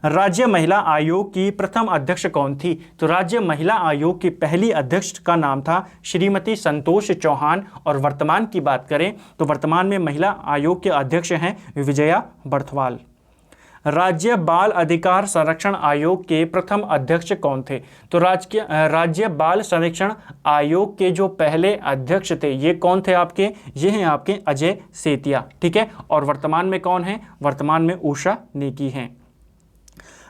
S1: राज्य महिला आयोग की प्रथम अध्यक्ष कौन थी? तो राज्य महिला आयोग की पहली अध्यक्ष का नाम था श्रीमती संतोष चौहान, और वर्तमान की बात करें तो वर्तमान में महिला आयोग के अध्यक्ष हैं विजया बर्थवाल। राज्य बाल अधिकार संरक्षण आयोग के प्रथम अध्यक्ष कौन थे? तो राज्य बाल संरक्षण आयोग के जो पहले अध्यक्ष थे ये कौन थे आपके? ये हैं आपके अजय सेतिया। ठीक है, और वर्तमान में कौन है? वर्तमान में उषा नेगी हैं।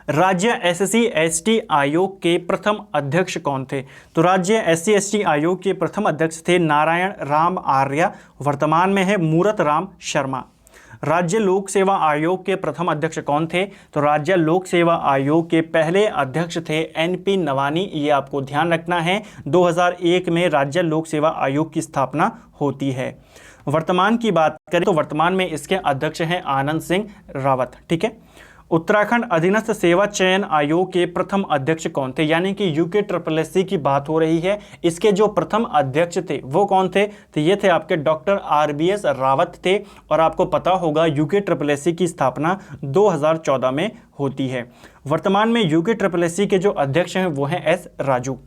S1: राज्य SC ST आयोग के प्रथम अध्यक्ष कौन थे? तो राज्य SC ST आयोग के प्रथम अध्यक्ष थे नारायण राम आर्य। वर्तमान में है मूरत राम शर्मा। राज्य लोक सेवा आयोग के प्रथम अध्यक्ष कौन थे? तो राज्य लोक सेवा आयोग के पहले अध्यक्ष थे NP नवानी। ये आपको ध्यान रखना है। 2001 में राज्य लोक सेवा आयोग की स्थापना होती है। वर्तमान की बात करें तो वर्तमान में इसके अध्यक्ष हैं आनंद सिंह रावत। ठीक है। उत्तराखंड अधीनस्थ सेवा चयन आयोग के प्रथम अध्यक्ष कौन थे? यानी कि UKSSC की बात हो रही है। इसके जो प्रथम अध्यक्ष थे वो कौन थे? तो ये थे आपके डॉक्टर RBS रावत थे। और आपको पता होगा UKSSC की स्थापना 2014 में होती है। वर्तमान में UKSSC के जो अध्यक्ष हैं वो हैं S राजू।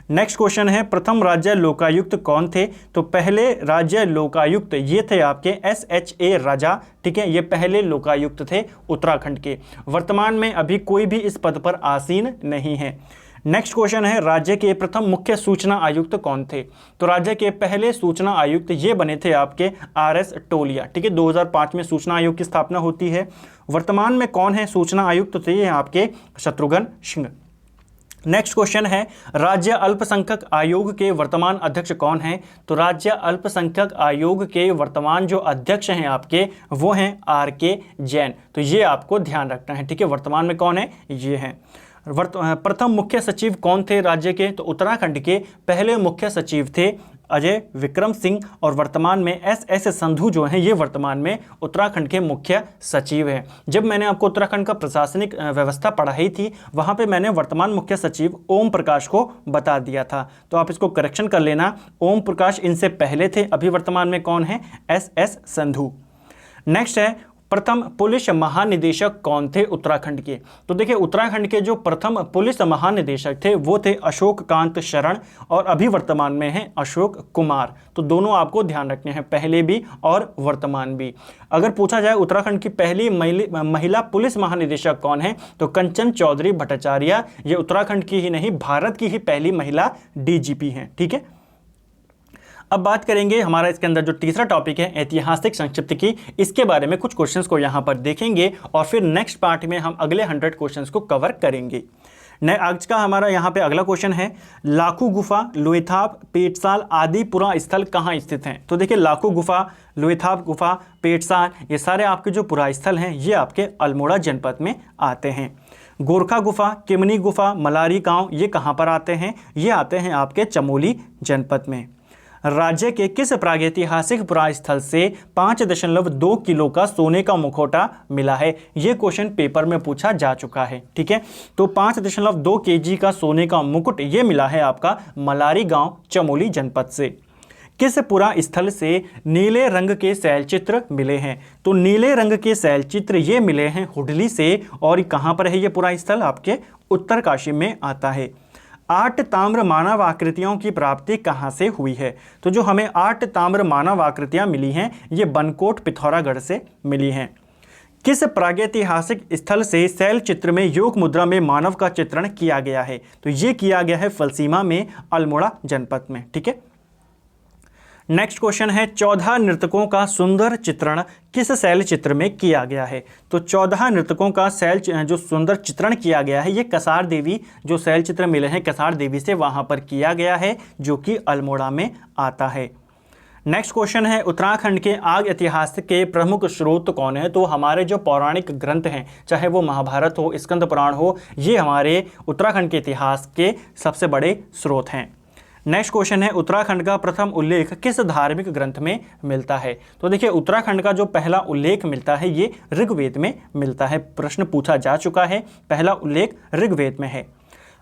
S1: नेक्स्ट क्वेश्चन है, प्रथम राज्य लोकायुक्त कौन थे? तो पहले राज्य लोकायुक्त ये थे आपके SHA राजा। ठीक है, ये पहले लोकायुक्त थे उत्तराखंड के। वर्तमान में अभी कोई भी इस पद पर आसीन नहीं है। नेक्स्ट क्वेश्चन है, राज्य के प्रथम मुख्य सूचना आयुक्त कौन थे? तो राज्य के पहले सूचना आयुक्त ये बने थे आपके RS टोलिया। ठीक है, 2005 में सूचना आयोग की स्थापना होती है। वर्तमान में कौन है सूचना आयुक्त? तो ये आपके शत्रुघ्न सिंह। नेक्स्ट क्वेश्चन है, राज्य अल्पसंख्यक आयोग के वर्तमान अध्यक्ष कौन हैं? तो राज्य अल्पसंख्यक आयोग के वर्तमान जो अध्यक्ष हैं आपके वो हैं RK जैन। तो ये आपको ध्यान रखना है। ठीक है, वर्तमान में कौन है? ये हैं। प्रथम मुख्य सचिव कौन थे राज्य के? तो उत्तराखंड के पहले मुख्य सचिव थे अजय विक्रम सिंह। और वर्तमान में SS संधू जो हैं ये वर्तमान में उत्तराखंड के मुख्य सचिव हैं। जब मैंने आपको उत्तराखंड का प्रशासनिक व्यवस्था पढ़ाई थी वहाँ पे मैंने वर्तमान मुख्य सचिव ओम प्रकाश को बता दिया था, तो आप इसको करेक्शन कर लेना। ओम प्रकाश इनसे पहले थे। अभी वर्तमान में कौन है? SS संधू। नेक्स्ट है, प्रथम पुलिस महानिदेशक कौन थे उत्तराखंड के? तो देखिए, उत्तराखंड के जो प्रथम पुलिस महानिदेशक थे वो थे अशोक कांत शरण। और अभी वर्तमान में हैं अशोक कुमार। तो दोनों आपको ध्यान रखने हैं, पहले भी और वर्तमान भी। अगर पूछा जाए उत्तराखंड की पहली महिला पुलिस महानिदेशक कौन है? तो कंचन चौधरी भट्टाचार्य। ये उत्तराखंड की ही नहीं भारत की ही पहली महिला DGP हैं। ठीक है, अब बात करेंगे हमारा इसके अंदर जो तीसरा टॉपिक है ऐतिहासिक संक्षिप्त की। इसके बारे में कुछ क्वेश्चंस को यहाँ पर देखेंगे और फिर नेक्स्ट पार्ट में हम अगले 100 क्वेश्चंस को कवर करेंगे। आज का हमारा यहाँ पे अगला क्वेश्चन है, लाखू गुफा, लोथाप, पेटसाल आदि पुरा स्थल कहाँ स्थित हैं? तो देखिए, लाखू गुफा, लोथाप गुफा, पेटसाल ये सारे आपके जो पुरा स्थल हैं ये आपके अल्मोड़ा जनपद में आते हैं। गोरखा गुफा, किमनी गुफा, मलारी गांव ये कहाँ पर आते हैं? ये आते हैं आपके चमोली जनपद में। राज्य के किस प्रागैतिहासिक पुरास्थल से 5.2 किलो का सोने का मुखौटा मिला है? यह क्वेश्चन पेपर में पूछा जा चुका है। ठीक है, तो 5.2 kg का सोने का मुकुट ये मिला है आपका मलारी गांव चमोली जनपद से। किस पुरा स्थल से नीले रंग के शैलचित्र मिले हैं? तो नीले रंग के शैलचित्र ये मिले हैं हुडली से। और कहाँ पर है ये पुरा स्थल? आपके उत्तरकाशी में आता है। 8 ताम्र मानव आकृतियों की प्राप्ति कहाँ से हुई है? तो जो हमें 8 ताम्र मानव आकृतियाँ मिली हैं ये बनकोट पिथौरागढ़ से मिली हैं। किस प्रागैतिहासिक स्थल से शैल चित्र में योग मुद्रा में मानव का चित्रण किया गया है? तो ये किया गया है फलसीमा में अल्मोड़ा जनपद में। ठीक है, नेक्स्ट क्वेश्चन है, 14 नर्तकों का सुंदर चित्रण किस शैल चित्र में किया गया है? तो 14 नर्तकों का शैल जो सुंदर चित्रण किया गया है ये कसार देवी जो शैल चित्र मिले हैं कसार देवी से वहां पर किया गया है जो कि अल्मोड़ा में आता है। नेक्स्ट क्वेश्चन है, उत्तराखंड के आग इतिहास के प्रमुख स्रोत कौन है? तो हमारे जो पौराणिक ग्रंथ हैं चाहे वो महाभारत हो, स्कंद पुराण हो, ये हमारे उत्तराखंड के इतिहास के सबसे बड़े स्रोत हैं। नेक्स्ट क्वेश्चन है, उत्तराखंड का प्रथम उल्लेख किस धार्मिक ग्रंथ में मिलता है? तो देखिए, उत्तराखंड का जो पहला उल्लेख मिलता है ये ऋग्वेद में मिलता है। प्रश्न पूछा जा चुका है, पहला उल्लेख ऋग्वेद में है।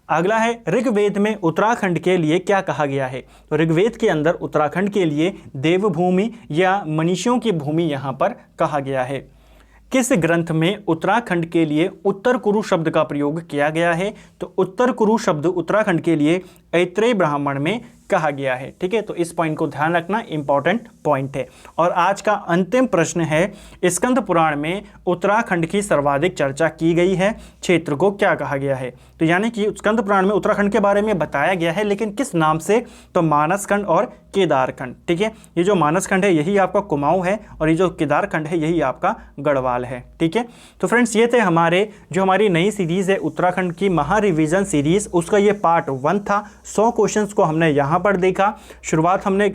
S1: अगला है, ऋग्वेद में उत्तराखंड के लिए क्या कहा गया है? तो ऋग्वेद के अंदर उत्तराखंड के लिए देवभूमि या मनीषियों की भूमि यहाँ पर कहा गया है। किस ग्रंथ में उत्तराखंड के लिए उत्तर कुरु शब्द का प्रयोग किया गया है? तो उत्तर कुरु शब्द उत्तराखंड के लिए ऐत्रेय ब्राह्मण में कहा गया है। ठीक है, तो इस पॉइंट को ध्यान रखना, इंपॉर्टेंट पॉइंट है। और आज का अंतिम प्रश्न है, स्कंद पुराण में उत्तराखंड की सर्वाधिक चर्चा की गई है क्षेत्र को क्या कहा गया है? तो यानी कि स्कंद पुराण में उत्तराखंड के बारे में बताया गया है लेकिन किस नाम से? तो मानसखंड और केदारखंड। ठीक है, ये जो मानसखंड है यही आपका कुमाऊं है और ये जो केदारखंड है यही आपका गढ़वाल है। ठीक है, तो फ्रेंड्स ये थे हमारी नई सीरीज है उत्तराखंड की महा रिवीजन सीरीज, उसका ये पार्ट 1 था। 100 क्वेश्चंस को हमने यहाँ पर देखा। शुरुआत हमने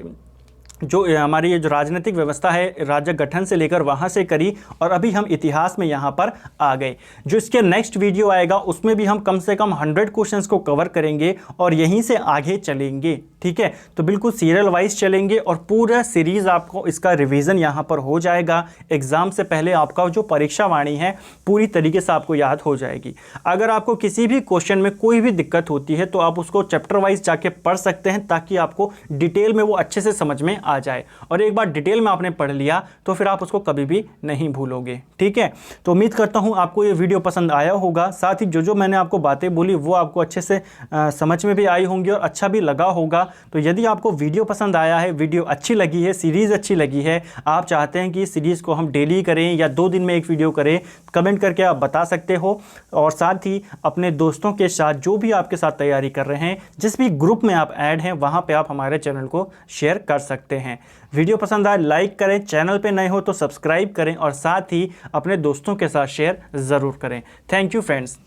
S1: जो हमारी ये जो राजनीतिक व्यवस्था है राज्य गठन से लेकर वहाँ से करी, और अभी हम इतिहास में यहाँ पर आ गए। जो इसके नेक्स्ट वीडियो आएगा उसमें भी हम कम से कम 100 क्वेश्चंस को कवर करेंगे और यहीं से आगे चलेंगे, ठीक है। तो बिल्कुल सीरियल वाइज चलेंगे और पूरा सीरीज़ आपको इसका रिवीजन यहाँ पर हो जाएगा। एग्ज़ाम से पहले आपका जो परीक्षा वाणी है पूरी तरीके से आपको याद हो जाएगी। अगर आपको किसी भी क्वेश्चन में कोई भी दिक्कत होती है तो आप उसको चैप्टर वाइज जाके पढ़ सकते हैं, ताकि आपको डिटेल में वो अच्छे से समझ में आ जाए। और एक बार डिटेल में आपने पढ़ लिया तो फिर आप उसको कभी भी नहीं भूलोगे, ठीक है। तो उम्मीद करता हूँ आपको ये वीडियो पसंद आया होगा। साथ ही जो मैंने आपको बातें बोली वो आपको अच्छे से समझ में भी आई होंगी और अच्छा भी लगा होगा। तो यदि आपको वीडियो पसंद आया है, वीडियो अच्छी लगी है, सीरीज़ अच्छी लगी है, आप चाहते हैं कि इस सीरीज़ को हम डेली करें या 2 दिन में एक वीडियो करें, कमेंट करके आप बता सकते हो। और साथ ही अपने दोस्तों के साथ जो भी आपके साथ तैयारी कर रहे हैं, जिस भी ग्रुप में आप ऐड हैं, वहाँ पे आप हमारे चैनल को शेयर कर सकते हैं। वीडियो पसंद आए लाइक करें, चैनल पे नए हो तो सब्सक्राइब करें और साथ ही अपने दोस्तों के साथ शेयर ज़रूर करें। Thank you friends.